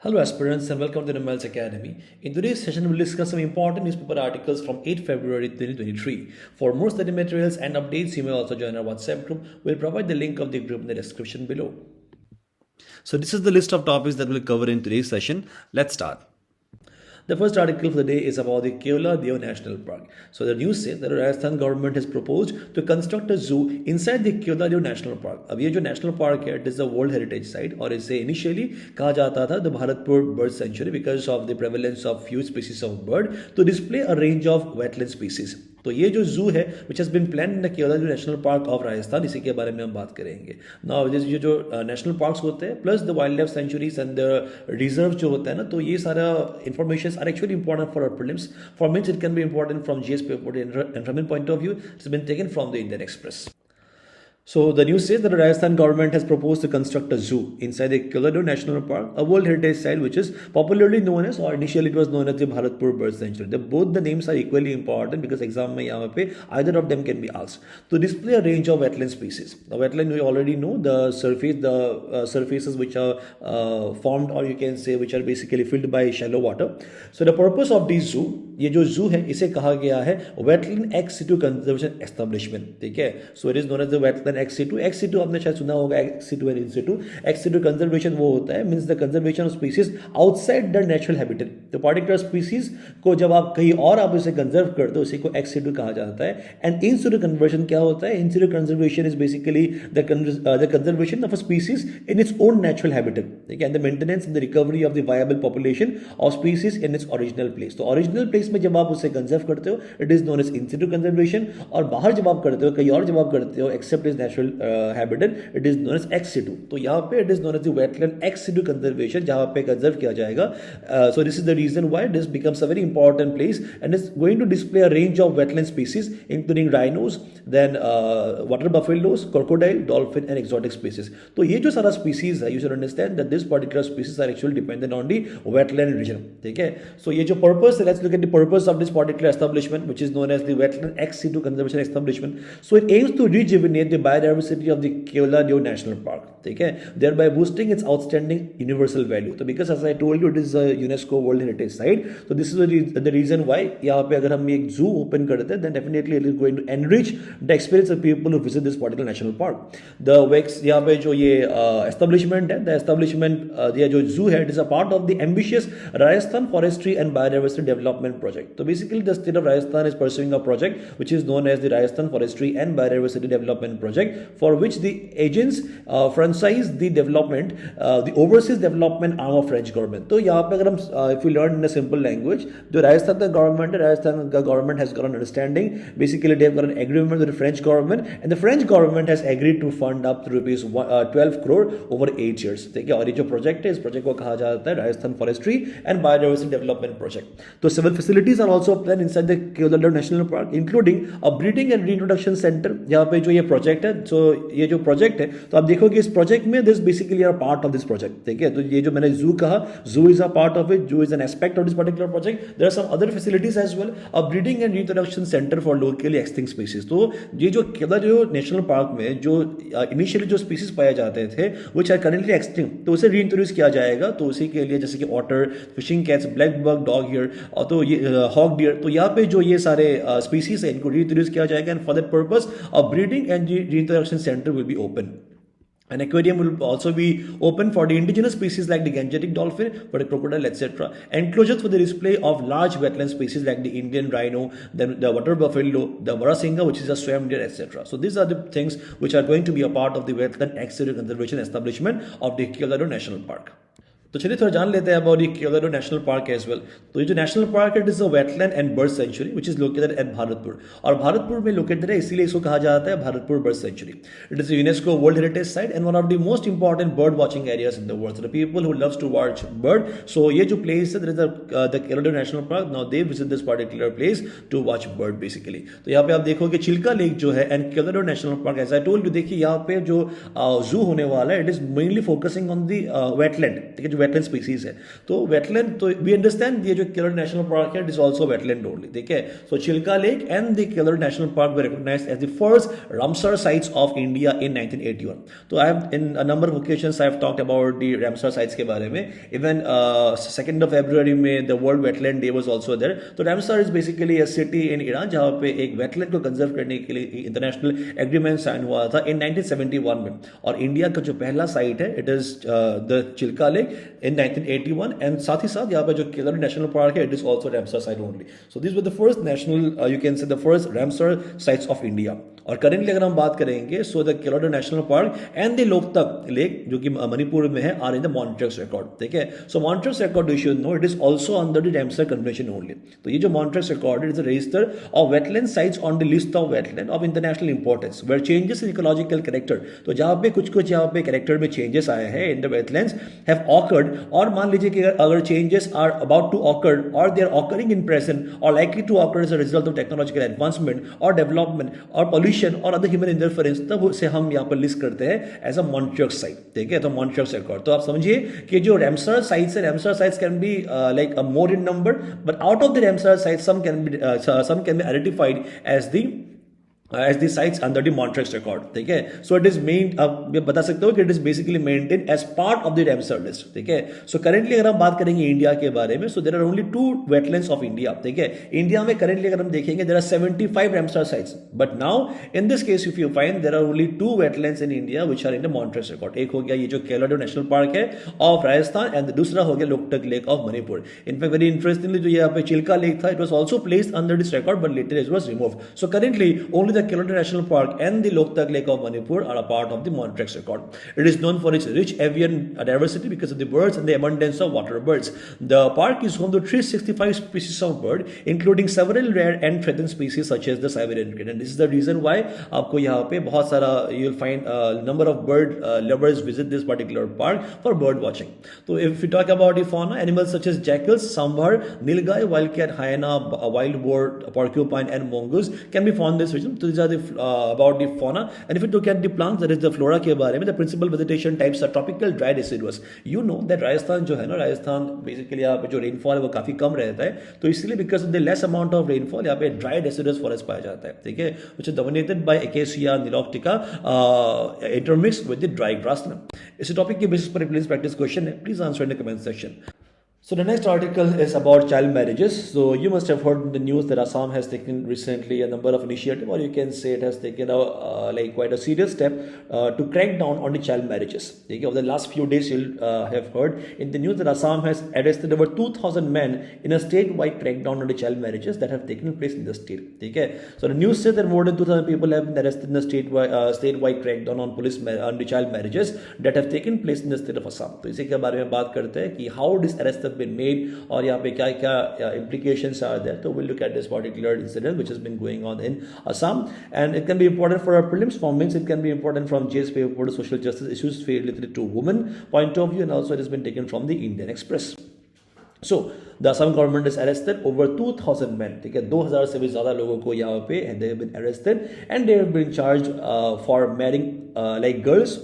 Hello aspirants and welcome to the EduMiles Academy. In today's session, we'll discuss some important newspaper articles from 8 February 2023. For more study materials and updates, you may also join our WhatsApp group. We'll provide the link of the group in the description below. So this is the list of topics that we'll cover in today's session. Let's start. The first article for the day is about the Keoladeo National Park. So the news says that the Rajasthan government has proposed to construct a zoo inside the Keoladeo National Park. अब ये जो national park है, it is a World Heritage Site और इसे initially कहा जाता था the Bharatpur Bird Sanctuary because of the prevalence of few species of bird to display a range of wetland species. तो ये जो जू है which has been plan in the Keoladeo national park of Rajasthan, इसी के बारे में हम बात करेंगे. नाउ ये जो नेशनल पार्क्स होते हैं plus the wildlife sanctuaries and the reserve जो होता है ना, तो ये सारा information are actually important for our prelims. For means it can be important from GS paper and point of view. It's been taken from the Indian Express. So the news says that the Rajasthan government has proposed to construct a zoo inside the Keoladeo National Park, a World Heritage Site which is popularly known as, or initially it was known as the Bharatpur Bird Sanctuary. Both the names are equally important because exam mein yahan pe either of them can be asked. To display a range of wetland species. The wetland we already know the surfaces which are formed, or you can say which are basically filled by shallow water. So the purpose of this zoo, ये जो zoo है इसे कहा गया है Wetland ex situ Conservation Establishment. ठीक है, so it is known as the Wetland ex situ. Ex situ आपने शायद सुना होगा, ex situ and in situ. Ex situ conservation वो होता है means the conservation of species outside their natural habitat. तो particular species को जब आप कहीं और आप उसे कंजर्व करते हो उसी को ex situ कहा जाता है. And in situ conservation क्या होता है? In situ conservation is basically the conservation of a species in its own natural habitat. ठीक है, and the maintenance and the recovery of the viable population of species in its original place. तो original place में जब आप उसे conserve करते हो it is known as in situ conservation, और बाहर जब आप करते हो कहीं और जब आप करते हो except is natural habitat it is known as ex situ. तो यहाँ पे it is known as the wetland ex situ conservation जहाँ पे कंजर्व किया जाएगा. So this is the reason why this becomes a very important place and is going to display a range of wetland species including rhinos, then water buffaloes, crocodile, dolphin and exotic species. तो ये जो सारा species है you should understand that this particular species are actually dependent on the wetland region. ठीक है, so ये जो purpose है, let's look at the purpose of this particular establishment which is known as the Wetland ex situ Conservation Establishment. So it aims to rejuvenate the biodiversity of the Keoladeo National Park, ठीक है, thereby boosting its outstanding universal value. So because as I told you it is a UNESCO World Heritage Site, so this is the reason why यहाँ पे अगर हम एक zoo open करते हैं then definitely it is going to enrich the experience of people who visit this particular national park. The यहाँ पे जो ये establishment है, the establishment ये जो zoo है, it is a part of the ambitious Rajasthan Forestry and Biodiversity Development Project. So basically the state of Rajasthan is pursuing a project which is known as the Rajasthan Forestry and Biodiversity Development Project, for which the agents franchise the development, the overseas development arm of French government. तो यहाँ पे अगर हम if we learn in a simple language, जो राजस्थान का government has got an understanding, basically they have got an agreement with the French government and the French government has agreed to fund up to rupees 12 crore over 8 years. ठीक है, और ये जो project है इस project को कहा जाता है Rajasthan forestry and biodiversity development project. तो civil facilities are also plan inside the Keoladeo national park including a breeding and reintroduction centre. यहाँ पे जो ये प्रोजेक्ट है, सो ये जो प्रोजेक्ट है तो आप देखोगे इस प्रोजेक्ट में this basically are part of this project. ठीक है, तो ये जो मैंने जू कहा, zoo is a part of it, zoo is an aspect of this particular project. There are some other facilities as well, a breeding and reintroduction centre for locally extinct species. तो ये जो Keoladeo national park में जो initially जो species पाए जाते थे which are currently extinct, तो उसे रीइंट्रोड्यूस किया जाएगा. तो उसी के लिए जैसे कि otter, fishing cats, blackbuck, dog here और तो ये हॉक डियर, तो यहाँ पे जो ये सारे स्पीसीज है इनको रीइंट्रोड्यूस किया जाएगा. And for that purpose a breeding and reintroduction centre will be open. An aquarium will also be open for the indigenous species like the Gangetic dolphin, for the crocodile, etc. Enclosures for the display of large wetland species like the Indian rhino, then the water buffalo, the Varasinga, which is a swam deer, etc. So these are the things which are going to be a part of the Wetland ex situ Conservation Establishment of the Keoladeo National Park. तो चलिए थोड़ा जान लेते हैं about the Keoladeo national park as well. तो ये जो national park है it is a wetland and bird sanctuary which is located at Bharatpur, और भारतपुर में लोकेटेड है इसीलिए इसको कहा जाता है Bharatpur bird sanctuary. It is UNESCO world heritage site and one of the most important bird watching areas in the world. The people who loves to watch bird, so ये जो प्लेस है there is the Keoladeo national park, now they visit this particular place to watch bird basically. तो यहाँ पे आप देखोगे Chilka lake जो है and Keoladeo national park, as I told you, देखिए यहाँ पे जो जू होने वाला है it is mainly focusing on the wetland. ठीक है, जो वेटलैंड स्पीसीज है. तो वेटलैंड, तो वी अंडरस्टैंड ये जो केलोलाडो नेशनल पार्क है, it is also wetland only. ठीक है. So Chilka lake and the Keoladeo national park were recognised as the first Ramsar sites of India in 1981. तो I have in a number of occasions I have talked about the Ramsar sites के बारे में. Even 2nd of February में the world wetland day was also there. तो Ramsar is basically a city in Iran जहां पे एक wetland को conserve करने के लिए इंटरनेशनल एग्रीमेंट साइन हुआ था इन 1971 में. और इंडिया का जो पहला साइट है, it is the Chilka lake in 1981. And साथ ही साथ यहाँ पे जो केलोलाडो नेशनल पार्क है, it is also Ramsar site only. So this were the first national, you can say the first Ramsar sites of India. और करेंटली अगर हम बात करेंगे, so the Keoladeo national park and the Loktak lake जो कि मणिपुर में है, are in the Montreux record. ठीक है. सो Montreux record you should know it is also under the Ramsar convention only. तो ये जो Montreux record is a register of wetland sites on the list of wetland of international importance where changes in ecological character. तो जहां पे कुछ यहाँ पे character में चेंजेस आए हैं in the wetlands have occurred, और मान लीजिए कि अगर changes are about to occur और they are occurring in present और likely to occur as a result of technological advancement और डेवलपमेंट और पॉल्यूशन और अदर ह्यूमन इंटरफेरेंस, तब उसे हम यहाँ पर लिस्ट करते हैं एज अ मॉन्ट्रियस साइट. ठीक है. तो मॉन्ट्रियस रिकॉर्ड, तो आप समझिए कि जो रामसर साइट्स है, Ramsar sites can be like more in number, but out of the Ramsar sites some can be identified as the sites under the Montreux record. ठीक है. So it is main, अब बता सकते हो कि it is basically maintained as part of the Ramsar list. ठीक है. So currently अगर हम बात करेंगे इंडिया के बारे में, so there are only 2 wetlands of India. ठीक है. इंडिया में currently अगर हम देखेंगे there are 75 Ramsar sites, but now in this case if you find there are only 2 wetlands in India which are in the Montreux record. एक हो गया ये जो केलोलाडो नेशनल पार्क है ऑफ राजस्थान, एंड दूसरा हो गया Loktak lake of Manipur. In fact very interestingly जो यहाँ पे चिल्का लेक था, it was also placed under this record but later it was removed. So currently only the Keoladeo National Park and the Loktak Lake of Manipur are a part of the Montreux record. It is known for its rich avian diversity because of the birds and the abundance of water birds. The park is home to 365 species of bird, including several rare and threatened species such as the Siberian kitten. And this is the reason why आपको यहाँ पे बहुत सारा you will find a number of bird lovers visit this particular park for bird watching. So if we talk about the fauna, animals such as jackals, sambar, nilgai, wildcat, hyena, wild boar, porcupine, and mongoose can be found in this region. So these are the about the fauna. And if you look at the plants, that is the flora के बारे में, the principal vegetation types are tropical dry deciduous. You know that Rajasthan जो है ना, Rajasthan basically यहाँ पे जो rainfall है वो काफी कम रहता है, तो इसलिए because of the less amount of rainfall यहाँ पे ड्राई deciduous फॉरेस्ट पाया जाता है. ठीक है. which is dominated by acacia nilotica intermixed with the dry grassland. इस टॉपिक के बेसिस पर प्लीज प्रैक्टिस क्वेश्चन है, please answer in the comment section. So the next article is about child marriages. So you must have heard in the news that Assam has taken recently a number of initiatives, or you can say it has taken like quite a serious step to crack down on the child marriages. Okay? Over the last few days, you'll have heard in the news that Assam has arrested over 2,000 men in a statewide crackdown on the child marriages that have taken place in the state. Okay? So the news says that more than 2,000 people have been arrested in a statewide crackdown on on the child marriages that have taken place in the state of Assam. तो इसी के बारे में बात करते हैं कि how this arrest been made और यहाँ पे क्या क्या implications are there. So we'll look at this particular incident which has been going on in Assam, and it can be important for our prelims formings. It can be important from JS paper to social justice issues related to women point of view, and also it has been taken from the Indian Express. So the Assam government has arrested over 2,000 men. ठीक है. 2,000 से भी ज़्यादा लोगों को यहाँ पे and they have been arrested and they have been charged for marrying like girls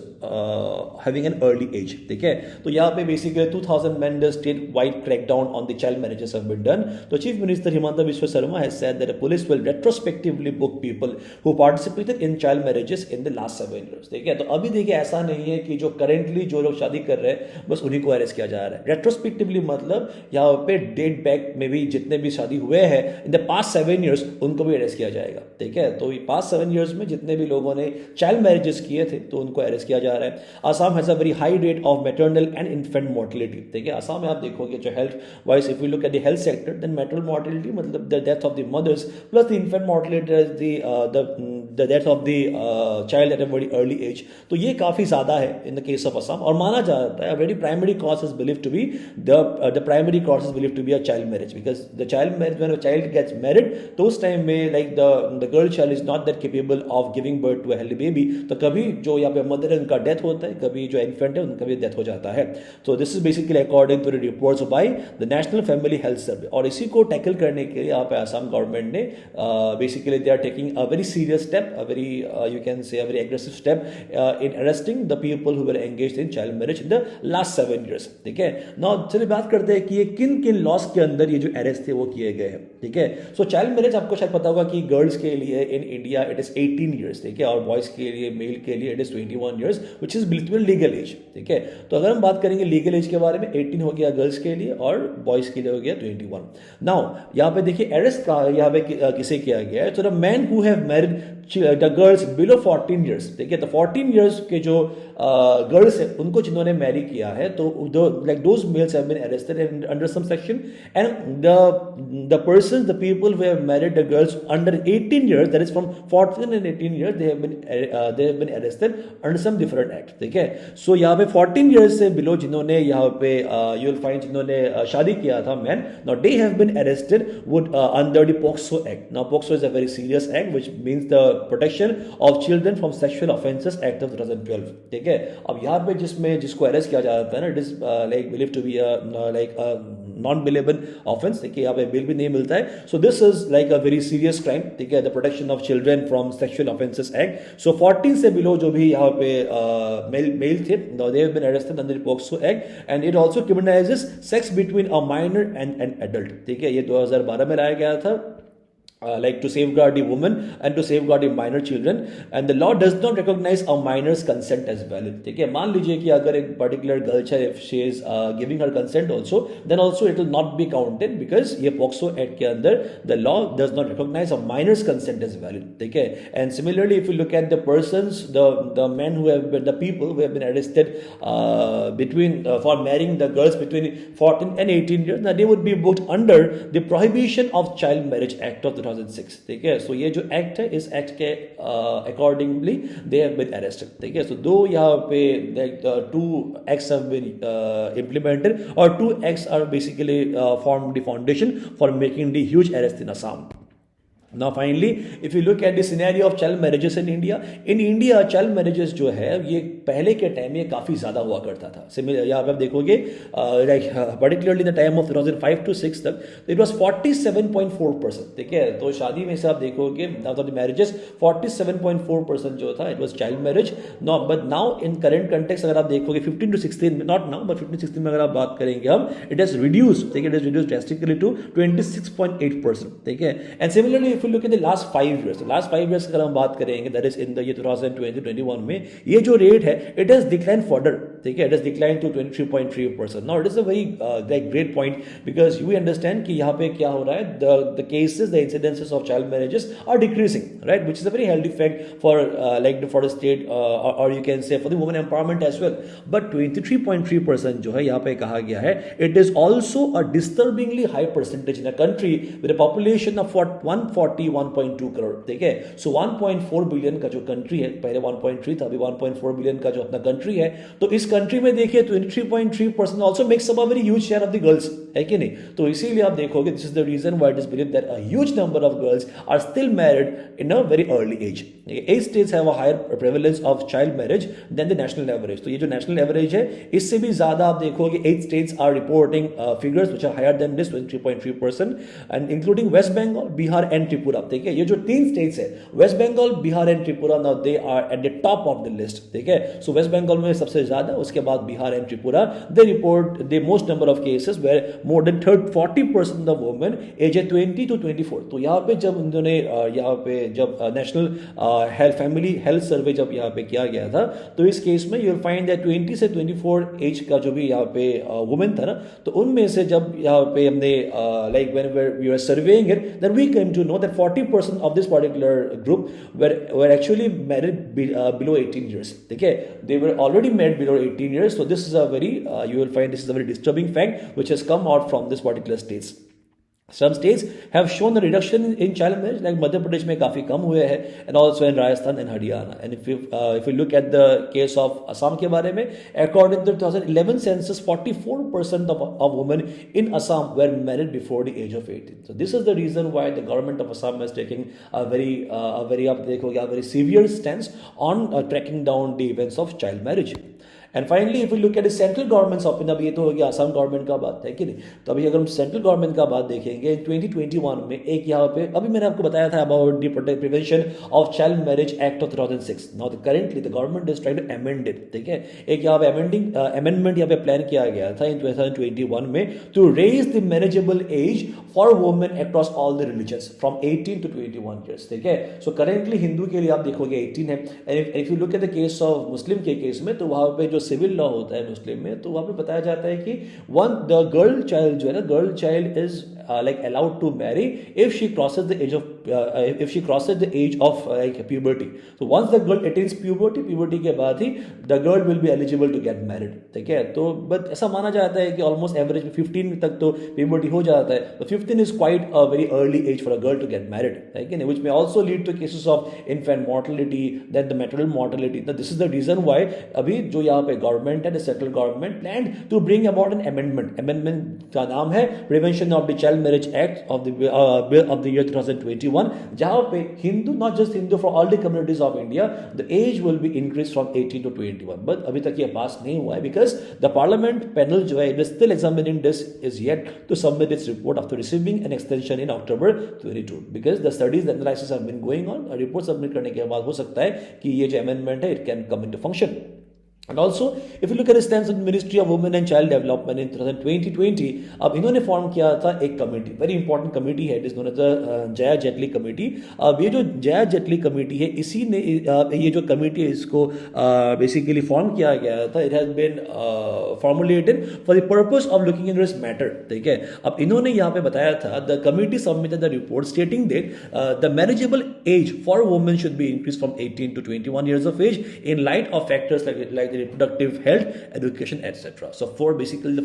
having an early age. ठीक है. तो यहाँ पे basically 2,000 men the state-wide crackdown on the child marriages have been done. So Chief Minister Himanta Biswa Sarma has said that the police will retrospectively book people who participated in child marriages in the last 7 years. ठीक है. तो अभी देखिए ऐसा नहीं है कि जो currently जो लोग शादी कर रहे हैं बस उन्हीं को अरेस्ट किया जा रहा है. Retrospectively मतलब यहाँ पे डेट बैक में भी जितने भी शादी हुए हैं इन द पास्ट 7 years उनको भी अरेस्ट किया जाएगा. ठीक है. तो पास्ट 7 years में जितने भी लोगों ने चाइल्ड मैरिजेस किए थे तो उनको अरेस्ट किया जा रहा है. Assam has a very high rate of maternal and infant mortality. ठीक है. आसाम में आप देखोगे जो health wise if you look at the health sector then maternal mortality मतलब the death of the mothers plus the infant mortality the death of the child at a very early age. तो ये काफी ज्यादा है in the case of Assam और माना जाता है very primary cause is believed to be the primary cause is believed to be a child marriage because the child marriage when a child gets married तो उस टाइम में like the girl child is not that capable of giving birth to a healthy baby. तो कभी जो यहाँ पे mother उनका death होता है, कभी जो इन्फेंट है उनका भी डेथ हो जाता है. तो this is basically according to the reports by the national family health survey. और इसी को टैकल करने के लिए यहाँ पे असम गवर्नमेंट ने basically they are taking a very serious step, a very you can say a very aggressive step in arresting the people who were engaged in child marriage in the last 7 years. ठीक है, now चलिए बात करते हैं कि ये किन किन लॉस के अंदर ये जो अरेस्ट थे वो किए गए हैं. ठीक है, सो चाइल्ड मैरिज आपको शायद पता होगा कि गर्ल्स के लिए in India it is 18 years. ठीक है, और बॉयज के लिए मेल के लिए it is 21 years which is बिल्कुल लीगल एज. ठीक है, तो अगर हम बात करेंगे लीगल एज के बारे में, 18 हो गया गर्ल्स के लिए और बॉयज के लिए हो गया 21. नाउ यहाँ पे देखिए अरेस्ट का यहाँ पे किसे किया गया है. तो the man who have married the girls below 14 years. ठीक है, तो 14 years के जो गर्ल्स है उनको जिन्होंने मैरी किया है, तो like those males have been arrested under some section, and the persons the people who have married the girls under 18 years, that is from 14 and 18 years, they have been arrested under some different act. ठीक है, सो यहाँ पे 14 years से below जिन्होंने यहाँ पे you will find जिन्होंने शादी किया था man, now they have been arrested would under the POCSO act. Now POCSO is a very serious act which means the protection of children from sexual offences act of 2012. ठीक है, अब यहाँ पे जिसको अरेस्ट किया जाता है ना, it is like believe to be like non bailable offence. देखिए यहाँ पे बिल भी नहीं मिलता है. So this is like a very serious crime. ठीक है, the protection of children from sexual offences act. So 14 से बिलो जो भी यहाँ पे मेल थे, they have been arrested under POCSO act, and it also criminalises sex between a minor and an adult. ठीक है, ये 2012 में लाया गया था. Like to safeguard the woman and to safeguard the minor children, and the law does not recognize a minor's consent as valid. ठीक है, मान लीजिए कि अगर एक particular girl है, if she is giving her consent also, then also it will not be counted because ये POCSO Act के अंदर the law does not recognize a minor's consent as valid. ठीक है, and similarly if you look at the persons, the men who have been, the people who have been arrested between for marrying the girls between 14 and 18 years, now they would be booked under the Prohibition of Child Marriage Act of 2006. ठीक है, so ये जो act है, इस act के accordingly they have been arrested. ठीक है, so दो यहाँ पे two acts have been implemented और 2 acts are basically formed the foundation for making the huge arrest in Assam. Now finally if you look at the scenario of child marriages in India child marriages जो है ये पहले के time में काफ़ी ज़्यादा हुआ करता था. सिमिलर यहाँ पे आप देखोगे like particularly the time of 2005 to 6 तक इट वॉज 47.4%. ठीक है, तो शादी में से आप देखोगे द मैरिजेस 47.4% जो था it was child marriage. No but now in current context अगर आप देखोगे 15 to 16 में, नॉट नाउ बट 15-16 में अगर आप बात करेंगे हम, इट हैज रिड्यूस. ठीक है, it has reduce drastically to 26.8%. ठीक है, and similarly if you look at the last 5 years, last 5 years अगर हम बात करेंगे that is in the year 2020-21 में ये जो रेट है it has declined further. ठीक है, it has declined to 23.3%. Now it is a very like great point because you understand कि यहाँ पे क्या हो रहा है, the cases, the incidences of child marriages are decreasing, right, which is a very healthy fact for like for the state or you can say for the women empowerment as well. But 23.3% जो है यहाँ पे कहा गया है, it is also a disturbingly high percentage in a country with a population of 141.2 crore. ठीक है, सो 1.4 billion का जो कंट्री है, पहले 1.3 था, अभी 1.4 बिलियन का जो अपना कंट्री है, तो इस कंट्री में देखिए 23.3% also makes up a very huge share of the girls, है कि नहीं. तो इसीलिए आप देखोगे this is the reason why it is believed that a huge number of girls are still married in a very early age. 8 states have a higher prevalence of child marriage than the national average. तो ये जो national average है इससे भी ज्यादा आप देखोगे 8 states are reporting figures which are higher than this 23.3% and including West Bengal, Bihar and Tripura. ठीक है, ये जो 3 states है West Bengal, Bihar and Tripura, now they are at the top of the list. ठीक है, so West Bengal में सबसे ज्यादा, उसके बाद Bihar and Tripura they report the most number of cases where more than 40% of women age 20 to 24. तो यहाँ पे जब उन्होंने यहाँ पे जब नेशनल हेल्थ फैमिली हेल्थ सर्वे जब यहाँ पे किया गया था, तो इस केस में यू विल फाइंड दैट 20 से 24 एज का जो भी यहाँ पे वुमेन था ना, तो उनमें से जब यहाँ पे हमने like when we are surveying it then we came to know that 40% of this particular group were actually married below 18 years. ठीक है, they were already married below 18 years. So this is a very you will find this is a very disturbing fact which has come out from this particular states. Some states have shown a reduction in child marriage, like Madhya Pradesh में काफी कम हुए हैं, and also in Rajasthan and Haryana. And if you look at the case of Assam के बारे में, according to the 2011 census, 44% of women in Assam were married before the age of 18. So this is the reason why the government of Assam is taking a very severe stance on tracking down the events of child marriage. And finally if you look at the central governments opinion, अब ये तो हो गया Assam government का बात है कि नहीं, तो अभी अगर हम सेंट्रल गवर्नमेंट का बात देखेंगे 2021 में एक यहाँ पे अभी मैंने आपको बताया था about the prevention of child marriage act of 2006. Now currently the government is trying to amend it. ठीक है, एक यहाँ पे अमेंडमेंट यहाँ पे प्लान किया गया था इन 2021 में to raise the marriageable age for women across all the religions from 18 to 21 years. ठीक है, सो करेंटली हिंदू के लिए आप देखोगे 18 है. And if you look at the case of Muslim के केस में, तो वहाँ पे जो सिविल लॉ होता है मुस्लिम में, तो वहां पे बताया जाता है कि द गर्ल चाइल्ड जो है ना, girl child is like allowed to marry if she crosses the age of like puberty. So once the girl attains puberty के बाद ही the girl will be eligible to get married. ठीक है, तो but ऐसा माना जाता है कि ऑलमोस्ट एवरेज में 15 तक तो puberty हो जाता है. तो 15 is quite a very early age for a girl to get married, ठीक है, which may also lead to cases of infant mortality, then the maternal mortality. Now this is the reason why अभी जो यहाँ पे government है, the central government planned to bring about an amendment का नाम है Prevention of the Child Marriage Act of the year 2021, जहां पे Hindu, not just Hindu, for all the communities of India, the age will be increased from 18 to 21. But अभी तक ये पास नहीं हुआ है because the parliament panel जो है is still examining this, is yet to submit its report after receiving an extension in October 22, because the studies, the analysis have been going on. report submit करने के बाद हो सकता है कि ये जो amendment है it can come into function. And also, if you look at the stance of the Ministry of Women and Child Development in 2020, अब इन्होंने फॉर्म किया था एक कमेटी, वेरी इंपॉर्टेंट कमेटी है, it is known as the Jaya Jaitley committee. अब ये जो Jaya Jaitley committee है, इसी ने ये जो कमेटी है इसको बेसिकली फॉर्म किया गया था. It has been formulated for the purpose of looking in this matter. ठीक है, अब इन्होंने यहाँ पे बताया था the committee submitted the report stating that the marriageable age for women should be increase from 18 to 21 years of age in light of factors like reproductive health, education, etc. So for basically the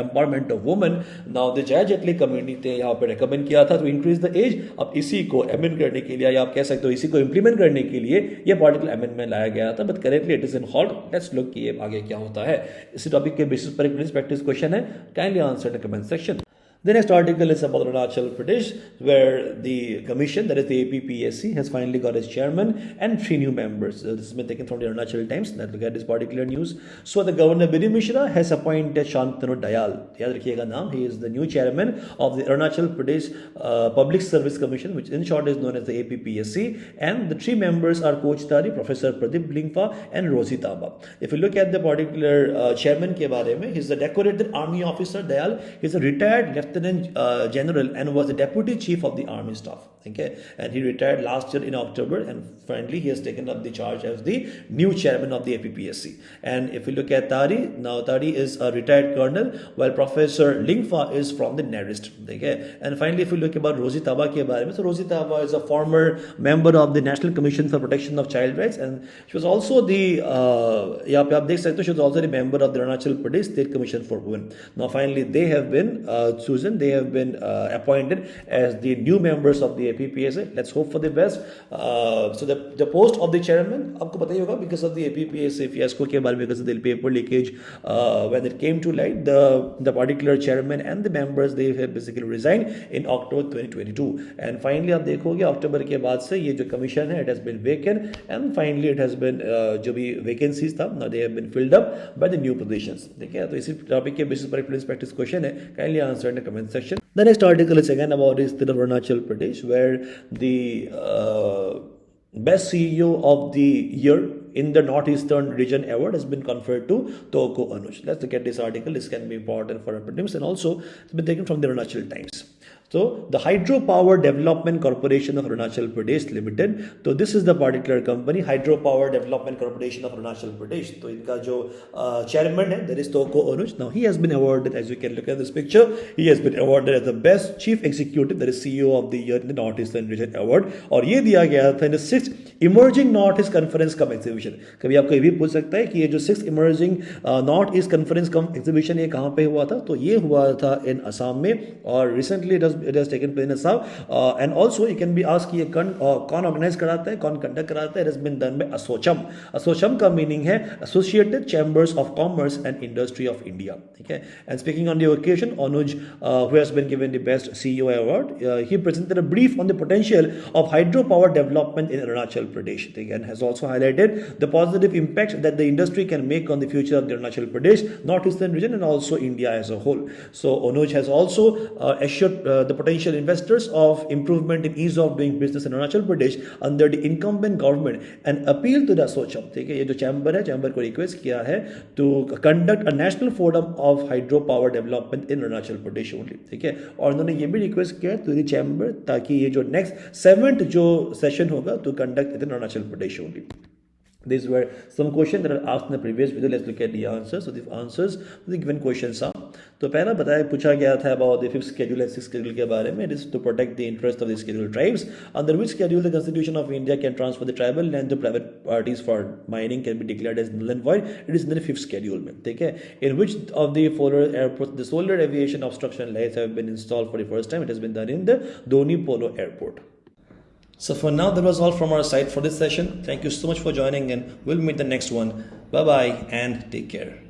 empowerment of women, now the Jaya Jetli committee ने यहाँ पे recommend किया था to increase the age. अब इसी को amend करने के लिए, या आप कह सकते हो इसी को implement करने के लिए ये particular amendment लाया गया था, but currently it is in halt. Let's look कि ये आगे क्या होता है. इसी टॉपिक के बेसिस पर एक practice question है, kindly answer in the comment section. The next article is about Arunachal Pradesh, where the commission, that is the APPSC, has finally got its chairman and 3 new members. This has been taken from the Arunachal Times. Let's look at this particular news. So the governor Bidhi Mishra has appointed Shantanu Dayal. याद रखिएगा नाम. He is the new chairman of the Arunachal Pradesh Public Service Commission, which in short is known as the APPSC. And the 3 members are Coach Tari, Professor Pradeep Lingfa, and Rosie Taba. If you look at the particular chairman के बारे में, he is a decorated army officer. Dayal, he is a retired Lieutenant General and was the Deputy Chief of the Army Staff. Okay, and he retired last year in October, and finally he has taken up the charge as the new chairman of the APPSC. And if you look at Tari, now Tari is a retired colonel, while Professor Lingfa is from the NERIST. Okay, and finally if you look about Rosie Taba के बारे में, so Rosie Taba is a former member of the National Commission for Protection of Child Rights, and she was also the यहाँ पे आप देख सकते हो, she was also a member of the Arunachal Pradesh State Commission for Women. Now finally they have been chosen. They have been appointed as the new members of the APPSC. Let's hope for the best. So the post of the chairman, आपको पता ही होगा, because of the APPSC fiasco के बारे में, because of the paper leakage, when it came to light, the particular chairman and the members, they have basically resigned in October 2022. And finally आप देखोगे अक्टूबर के बाद से ये जो commission है, it has been vacant, and finally it has been जो भी vacancies था, now they have been filled up by the new positions. ठीक है, तो इसी टॉपिक के बेसिस पर एक practice question है, kindly answer in the comment section. The next article is again about the state of Arunachal Pradesh, where the best CEO of the year in the Northeastern Region Award has been conferred to Toko Onuj. Let's look at this article. This can be important for our prelims, and also it's been taken from the Arunachal Times. So the Hydropower Development Corporation of Arunachal Pradesh Limited. So this is the particular company, Hydropower Development Corporation of Arunachal Pradesh. तो इनका जो chairman है, that is Toko Onuj. Now he has been awarded, as you can look at this picture, he has been awarded as the best chief executive, that is CEO of the year in the Northeastern Region Award. और ये दिया गया था in the 6th Emerging Northeast Conference Cum Exhibition. कभी आपको ये भी पूछ सकता है कि ये जो 6th Emerging Northeast Conference Cum Exhibition ये कहाँ पे हुआ था? तो ये हुआ था in Assam में, और recently it has it has taken place in Assam. And also you can be asked कि ये कौन organize कराता है, कौन conduct कराता है. It has been done by ASSOCHAM. ASSOCHAM का meaning है Associated Chambers of Commerce and Industry of India. Okay. And speaking on the occasion, Onuj, who has been given the best CEO award, he presented a brief on the potential of hydropower development in Arunachal Pradesh. And has also highlighted the positive impact that the industry can make on the future of the Arunachal Pradesh, northeastern region, and also India as a whole. So Onuj has also assured the potential investors of improvement in ease of doing business in Arunachal Pradesh under the incumbent government and appeal to the ASSOCHAM. ठीक है, ये जो chamber है, chamber को request किया है to conduct a national forum of hydropower development in Arunachal Pradesh only. ठीक है, और उन्होंने ये भी रिक्वेस्ट किया to the chamber ताकि ये जो next 7th जो session होगा to conduct it in Arunachal Pradesh only. These were some questions that are asked in the previous video. Let's look at the answers. So the answers to the given questions are, तो पहला पूछा गया था about the 5th schedule and 6th schedule के बारे में. It is to protect the interest of the scheduled tribes. Under which schedule the Constitution of India can transfer the tribal land to private parties for mining can be declared as null and void. It is in the 5th schedule में. ठीक है. In which of the following airports the solar aviation obstruction lights have been installed for the first time? It has been done in the Doni Polo Airport. So for now, that was all from our side for this session. Thank you so much for joining, and we'll meet the next one. Bye bye and take care.